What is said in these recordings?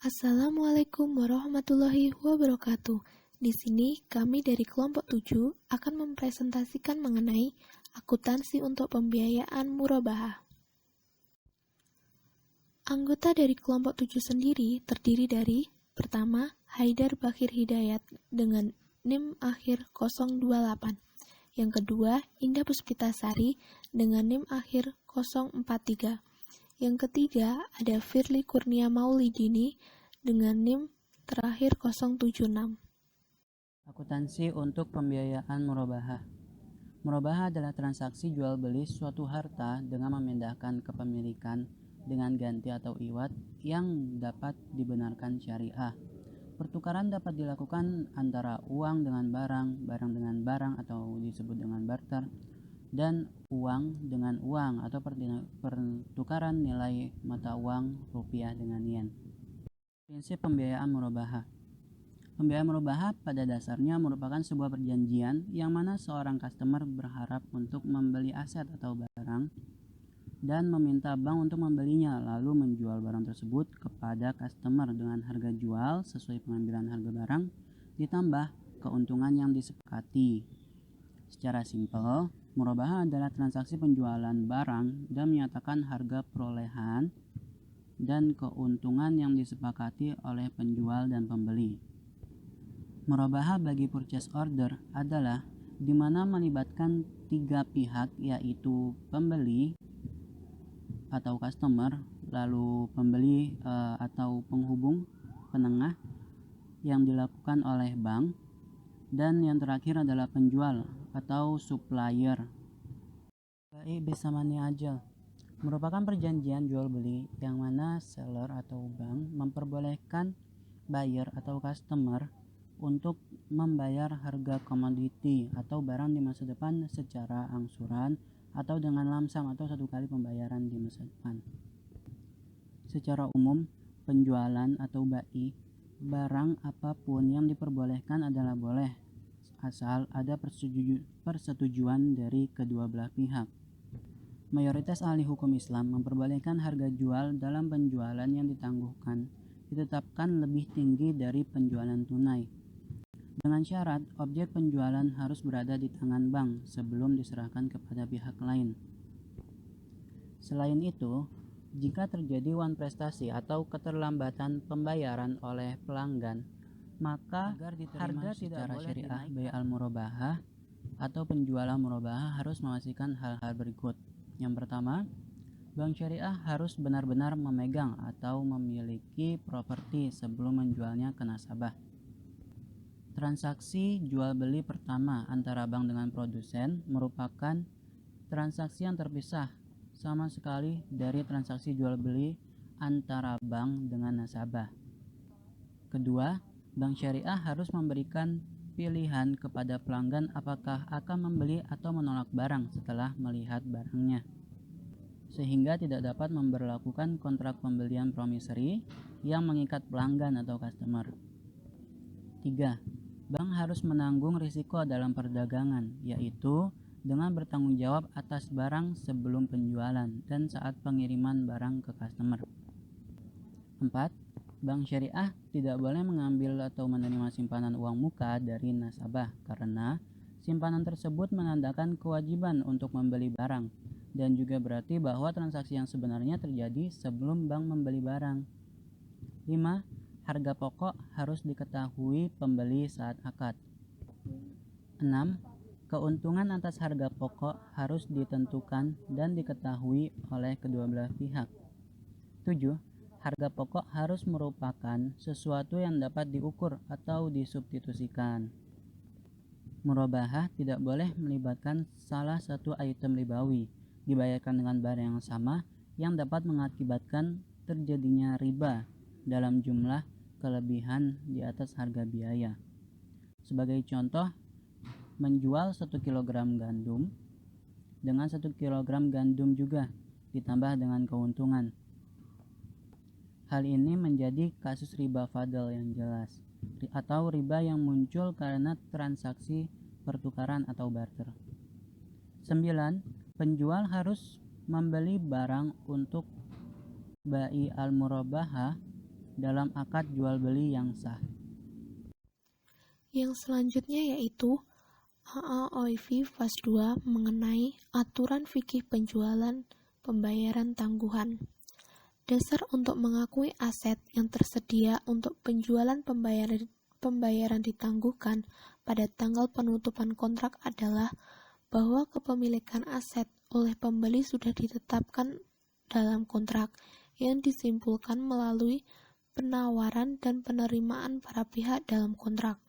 Assalamualaikum warahmatullahi wabarakatuh. Di sini kami dari kelompok 7 akan mempresentasikan mengenai akuntansi untuk pembiayaan murabahah. Anggota dari kelompok 7 sendiri terdiri dari pertama, Haidar Bakir Hidayat dengan NIM akhir 028. Yang kedua, Indah Puspitasari dengan NIM akhir 043. Yang ketiga, ada Firly Kurnia Maulidini dengan NIM terakhir 076. Akuntansi untuk pembiayaan murabahah. Murabahah adalah transaksi jual beli suatu harta dengan memindahkan kepemilikan dengan ganti atau iwat yang dapat dibenarkan syariah. Pertukaran dapat dilakukan antara uang dengan barang, barang dengan barang atau disebut dengan barter, dan uang dengan uang atau pertukaran nilai mata uang rupiah dengan yen. Prinsip pembiayaan murabahah. Pembiayaan murabahah pada dasarnya merupakan sebuah perjanjian yang mana seorang customer berharap untuk membeli aset atau barang dan meminta bank untuk membelinya, lalu menjual barang tersebut kepada customer dengan harga jual sesuai pengambilan harga barang ditambah keuntungan yang disepakati. Secara simpel, murabahah adalah transaksi penjualan barang dan menyatakan harga perolehan dan keuntungan yang disepakati oleh penjual dan pembeli. Murabahah bagi purchase order adalah di mana melibatkan tiga pihak, yaitu pembeli atau customer, lalu pembeli atau penghubung penengah yang dilakukan oleh bank, dan yang terakhir adalah penjual atau supplier. Bai besamani ajal merupakan perjanjian jual beli yang mana seller atau bank memperbolehkan buyer atau customer untuk membayar harga komoditi atau barang di masa depan secara angsuran atau dengan lamsam atau satu kali pembayaran di masa depan. Secara umum, penjualan atau bai barang apapun yang diperbolehkan adalah boleh, asal ada persetujuan dari kedua belah pihak. Mayoritas ahli hukum Islam memperbolehkan harga jual dalam penjualan yang ditangguhkan ditetapkan lebih tinggi dari penjualan tunai, dengan syarat objek penjualan harus berada di tangan bank sebelum diserahkan kepada pihak lain. Selain itu, jika terjadi wan prestasi atau keterlambatan pembayaran oleh pelanggan, maka harga secara syariah bai al-murabahah atau penjualan murabahah harus memastikan hal-hal berikut. Yang pertama, bank syariah harus benar-benar memegang atau memiliki properti sebelum menjualnya ke nasabah. Transaksi jual beli pertama antara bank dengan produsen merupakan transaksi yang terpisah sama sekali dari transaksi jual beli antara bank dengan nasabah. Kedua, bank syariah harus memberikan pilihan kepada pelanggan apakah akan membeli atau menolak barang setelah melihat barangnya, sehingga tidak dapat memberlakukan kontrak pembelian promissory yang mengikat pelanggan atau customer. 3. Bank harus menanggung risiko dalam perdagangan, yaitu dengan bertanggung jawab atas barang sebelum penjualan dan saat pengiriman barang ke customer. 4. Bank syariah tidak boleh mengambil atau menerima simpanan uang muka dari nasabah karena simpanan tersebut menandakan kewajiban untuk membeli barang dan juga berarti bahwa transaksi yang sebenarnya terjadi sebelum bank membeli barang. 5. Harga pokok harus diketahui pembeli saat akad. 6. Keuntungan atas harga pokok harus ditentukan dan diketahui oleh kedua belah pihak. 7. Harga pokok harus merupakan sesuatu yang dapat diukur atau disubstitusikan. Murabahah tidak boleh melibatkan salah satu item ribawi dibayarkan dengan barang yang sama yang dapat mengakibatkan terjadinya riba dalam jumlah kelebihan di atas harga biaya. Sebagai contoh, menjual 1 kg gandum dengan 1 kg gandum juga ditambah dengan keuntungan. Hal ini menjadi kasus riba fadl yang jelas, atau riba yang muncul karena transaksi pertukaran atau barter. 9. Penjual harus membeli barang untuk bai al-murabahah dalam akad jual beli yang sah. Yang selanjutnya yaitu AAOIV Fas 2 mengenai aturan fikih penjualan pembayaran tangguhan. Dasar untuk mengakui aset yang tersedia untuk penjualan pembayaran ditangguhkan pada tanggal penutupan kontrak adalah bahwa kepemilikan aset oleh pembeli sudah ditetapkan dalam kontrak yang disimpulkan melalui penawaran dan penerimaan para pihak dalam kontrak.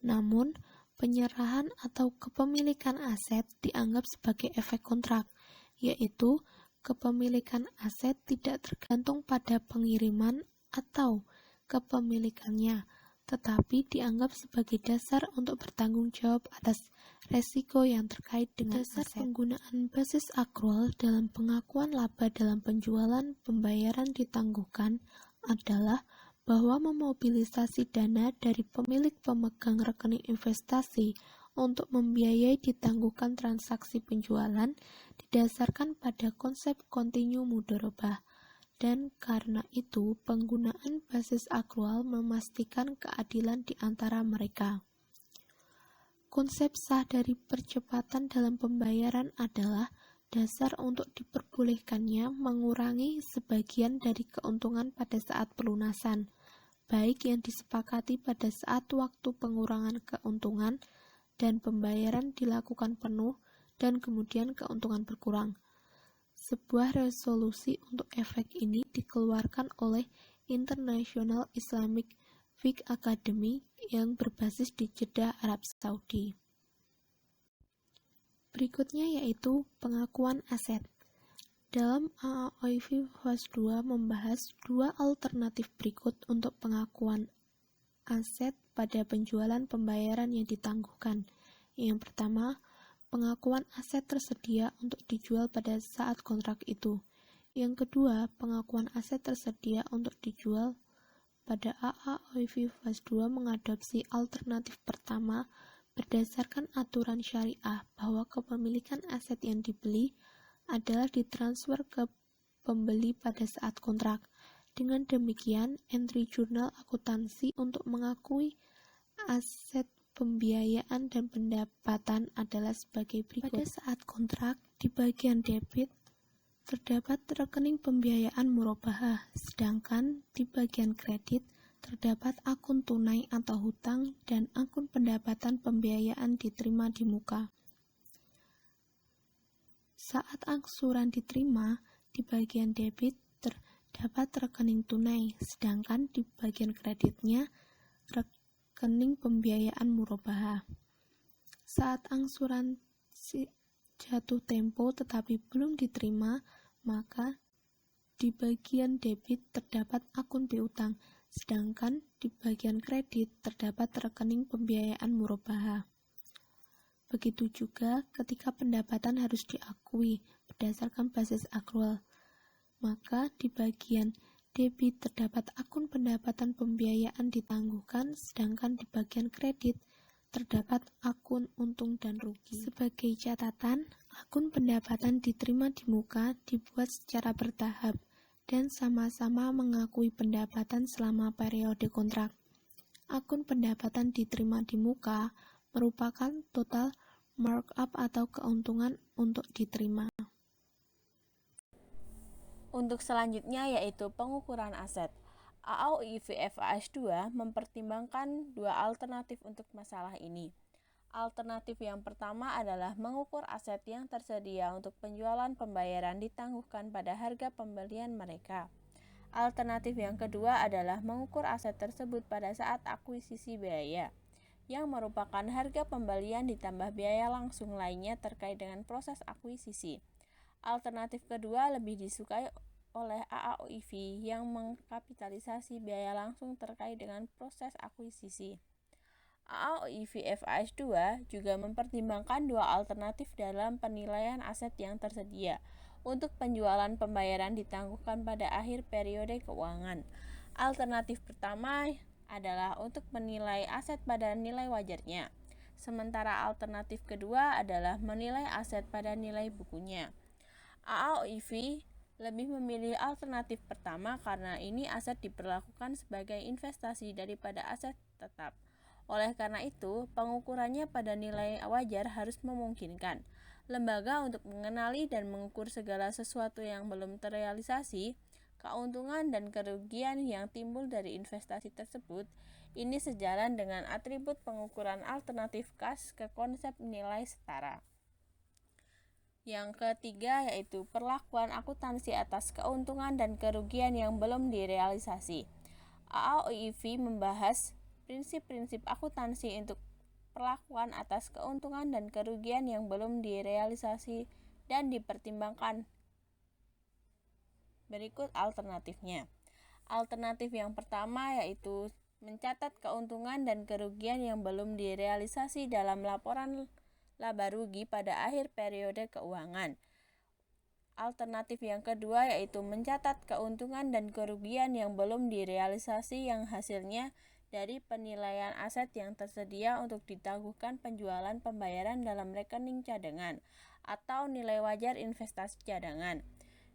Namun, penyerahan atau kepemilikan aset dianggap sebagai efek kontrak, yaitu kepemilikan aset tidak tergantung pada pengiriman atau kepemilikannya, tetapi dianggap sebagai dasar untuk bertanggung jawab atas resiko yang terkait dengan dasar aset. Penggunaan basis akrual dalam pengakuan laba dalam penjualan pembayaran ditangguhkan adalah bahwa memobilisasi dana dari pemilik pemegang rekening investasi untuk membiayai ditangguhkan transaksi penjualan didasarkan pada konsep kontinu mudharabah, dan karena itu penggunaan basis akrual memastikan keadilan di antara mereka. Konsep sah dari percepatan dalam pembayaran adalah dasar untuk diperbolehkannya mengurangi sebagian dari keuntungan pada saat pelunasan, baik yang disepakati pada saat waktu pengurangan keuntungan dan pembayaran dilakukan penuh dan kemudian keuntungan berkurang. Sebuah resolusi untuk efek ini dikeluarkan oleh International Islamic Fiqh Academy yang berbasis di Jeddah, Arab Saudi. Berikutnya yaitu pengakuan aset. Dalam AAOIV Fas 2 membahas dua alternatif berikut untuk pengakuan aset pada penjualan pembayaran yang ditangguhkan. Yang pertama, pengakuan aset tersedia untuk dijual pada saat kontrak itu. Yang kedua, pengakuan aset tersedia untuk dijual pada AAOIV Fas 2 mengadopsi alternatif pertama berdasarkan aturan syariah bahwa kepemilikan aset yang dibeli adalah ditransfer ke pembeli pada saat kontrak. Dengan demikian, entry jurnal akuntansi untuk mengakui aset pembiayaan dan pendapatan adalah sebagai berikut. Pada saat kontrak, di bagian debit terdapat rekening pembiayaan murabahah, sedangkan di bagian kredit terdapat akun tunai atau hutang dan akun pendapatan pembiayaan diterima di muka. Saat angsuran diterima, di bagian debit terdapat rekening tunai, sedangkan di bagian kreditnya rekening pembiayaan murabahah. Saat angsuran jatuh tempo tetapi belum diterima, maka di bagian debit terdapat akun piutang, sedangkan di bagian kredit terdapat rekening pembiayaan murabahah. Begitu juga ketika pendapatan harus diakui berdasarkan basis akrual, maka di bagian debit terdapat akun pendapatan pembiayaan ditangguhkan, sedangkan di bagian kredit terdapat akun untung dan rugi. Sebagai catatan, akun pendapatan diterima di muka dibuat secara bertahap dan sama-sama mengakui pendapatan selama periode kontrak. Akun pendapatan diterima di muka merupakan total markup atau keuntungan untuk diterima. Untuk selanjutnya yaitu pengukuran aset. AAOIV Fas 2 mempertimbangkan dua alternatif untuk masalah ini. Alternatif yang pertama adalah mengukur aset yang tersedia untuk penjualan pembayaran ditangguhkan pada harga pembelian mereka. Alternatif yang kedua adalah mengukur aset tersebut pada saat akuisisi biaya, yang merupakan harga pembelian ditambah biaya langsung lainnya terkait dengan proses akuisisi. Alternatif kedua lebih disukai oleh AAOIV yang mengkapitalisasi biaya langsung terkait dengan proses akuisisi. AAOIV Fas 2 juga mempertimbangkan dua alternatif dalam penilaian aset yang tersedia untuk penjualan pembayaran ditangguhkan pada akhir periode keuangan. Alternatif pertama adalah untuk menilai aset pada nilai wajarnya, sementara alternatif kedua adalah menilai aset pada nilai bukunya. AAOIV lebih memilih alternatif pertama karena ini aset diperlakukan sebagai investasi daripada aset tetap. Oleh karena itu, pengukurannya pada nilai wajar harus memungkinkan lembaga untuk mengenali dan mengukur segala sesuatu yang belum terrealisasi, keuntungan dan kerugian yang timbul dari investasi tersebut. Ini sejalan dengan atribut pengukuran alternatif khas ke konsep nilai setara. Yang ketiga yaitu perlakuan akuntansi atas keuntungan dan kerugian yang belum direalisasi. AAOIV membahas prinsip-prinsip akuntansi untuk perlakuan atas keuntungan dan kerugian yang belum direalisasi dan dipertimbangkan. Berikut alternatifnya. Alternatif yang pertama yaitu mencatat keuntungan dan kerugian yang belum direalisasi dalam laporan laba rugi pada akhir periode keuangan. Alternatif yang kedua yaitu mencatat keuntungan dan kerugian yang belum direalisasi yang hasilnya dari penilaian aset yang tersedia untuk ditangguhkan penjualan pembayaran dalam rekening cadangan atau nilai wajar investasi cadangan,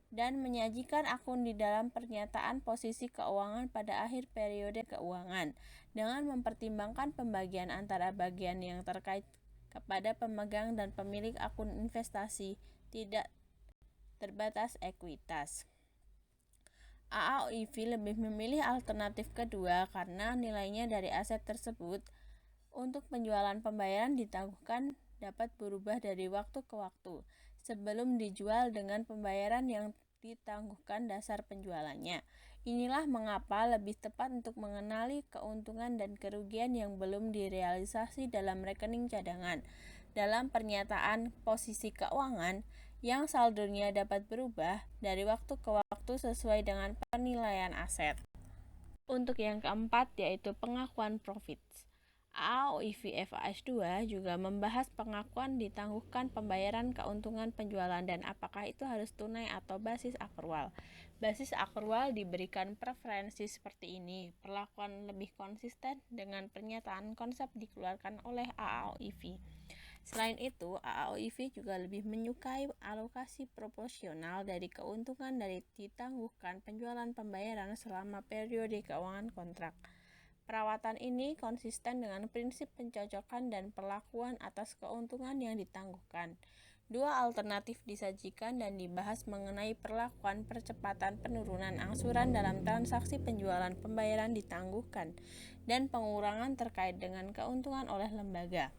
dan menyajikan akun di dalam pernyataan posisi keuangan pada akhir periode keuangan dengan mempertimbangkan pembagian antara bagian yang terkait kepada pemegang dan pemilik akun investasi tidak terbatas ekuitas. AAOIV lebih memilih alternatif kedua karena nilainya dari aset tersebut untuk penjualan pembayaran ditangguhkan dapat berubah dari waktu ke waktu sebelum dijual dengan pembayaran yang ditangguhkan dasar penjualannya. Inilah mengapa lebih tepat untuk mengenali keuntungan dan kerugian yang belum direalisasi dalam rekening cadangan dalam pernyataan posisi keuangan yang saldonya dapat berubah dari waktu ke waktu sesuai dengan penilaian aset. Untuk yang keempat yaitu pengakuan profits. AAOIV FAS 2 juga membahas pengakuan ditangguhkan pembayaran keuntungan penjualan dan apakah itu harus tunai atau basis akrual. Basis akrual diberikan preferensi seperti ini, perlakuan lebih konsisten dengan pernyataan konsep dikeluarkan oleh AAOIV. Selain itu, AAOIV juga lebih menyukai alokasi proporsional dari keuntungan dari ditangguhkan penjualan pembayaran selama periode keuangan kontrak. Perawatan ini konsisten dengan prinsip pencocokan dan perlakuan atas keuntungan yang ditangguhkan. Dua alternatif disajikan dan dibahas mengenai perlakuan percepatan penurunan angsuran dalam transaksi penjualan pembayaran ditangguhkan dan pengurangan terkait dengan keuntungan oleh lembaga.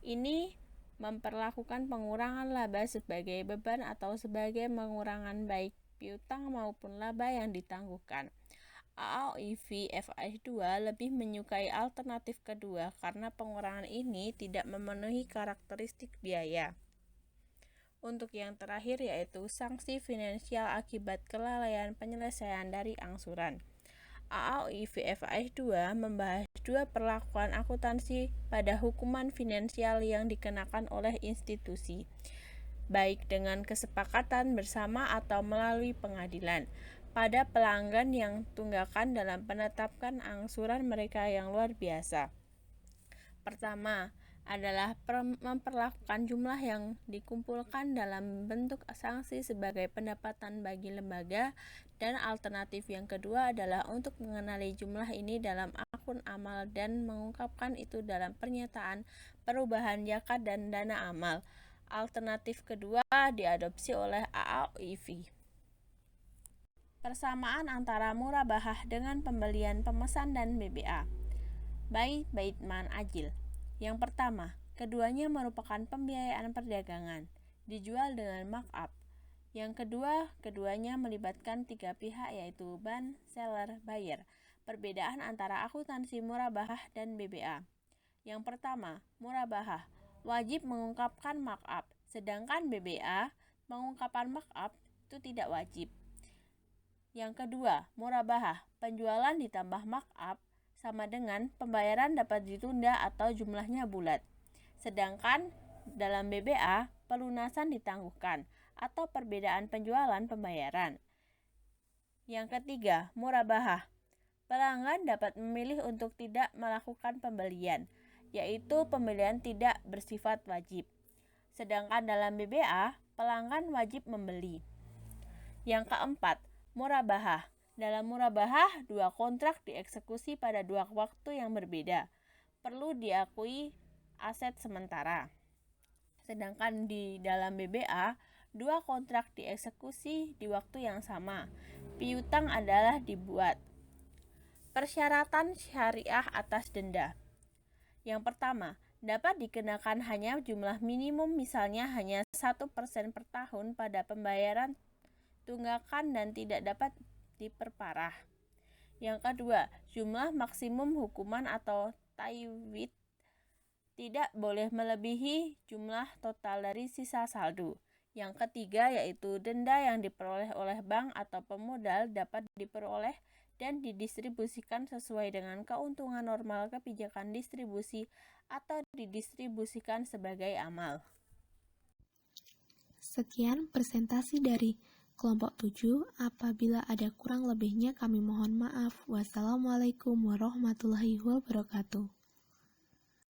Ini memperlakukan pengurangan laba sebagai beban atau sebagai pengurangan baik piutang maupun laba yang ditangguhkan. AAOIV FAS 2 lebih menyukai alternatif kedua karena pengurangan ini tidak memenuhi karakteristik biaya. Untuk yang terakhir yaitu sanksi finansial akibat kelalaian penyelesaian dari angsuran. AAOIV FAS 2 membahas dua perlakuan akuntansi pada hukuman finansial yang dikenakan oleh institusi, baik dengan kesepakatan bersama atau melalui pengadilan, pada pelanggan yang tunggakan dalam penetapan angsuran mereka yang luar biasa. Pertama adalah memperlakukan jumlah yang dikumpulkan dalam bentuk sanksi sebagai pendapatan bagi lembaga, dan alternatif yang kedua adalah untuk mengenali jumlah ini dalam akun amal dan mengungkapkan itu dalam pernyataan perubahan zakat dan dana amal. Alternatif kedua diadopsi oleh AAOIV. Persamaan antara murabahah dengan pembelian pemesan dan BBA. Baitman Ajil. Yang pertama, keduanya merupakan pembiayaan perdagangan, dijual dengan markup. Yang kedua, keduanya melibatkan tiga pihak yaitu ban, seller, buyer. Perbedaan antara akuntansi murabahah dan BBA. Yang pertama, murabahah wajib mengungkapkan markup, sedangkan BBA mengungkapkan markup itu tidak wajib. Yang kedua, murabahah, penjualan ditambah markup sama dengan pembayaran dapat ditunda atau jumlahnya bulat. Sedangkan dalam BBA, pelunasan ditangguhkan atau perbedaan penjualan pembayaran. Yang ketiga, murabahah, pelanggan dapat memilih untuk tidak melakukan pembelian, yaitu pembelian tidak bersifat wajib. Sedangkan dalam BBA, pelanggan wajib membeli. Yang keempat, murabahah. Dalam murabahah, dua kontrak dieksekusi pada dua waktu yang berbeda. Perlu diakui aset sementara. Sedangkan di dalam BBA, dua kontrak dieksekusi di waktu yang sama. Piutang adalah dibuat. Persyaratan syariah atas denda. Yang pertama, dapat dikenakan hanya jumlah minimum, misalnya hanya 1% per tahun pada pembayaran tunggakan dan tidak dapat diperparah. Yang kedua, jumlah maksimum hukuman atau taiwid tidak boleh melebihi jumlah total dari sisa saldo. Yang ketiga yaitu denda yang diperoleh oleh bank atau pemodal dapat diperoleh dan didistribusikan sesuai dengan keuntungan normal kebijakan distribusi atau didistribusikan sebagai amal. Sekian presentasi dari kelompok 7. Apabila ada kurang lebihnya kami mohon maaf. Wassalamualaikum warahmatullahi wabarakatuh.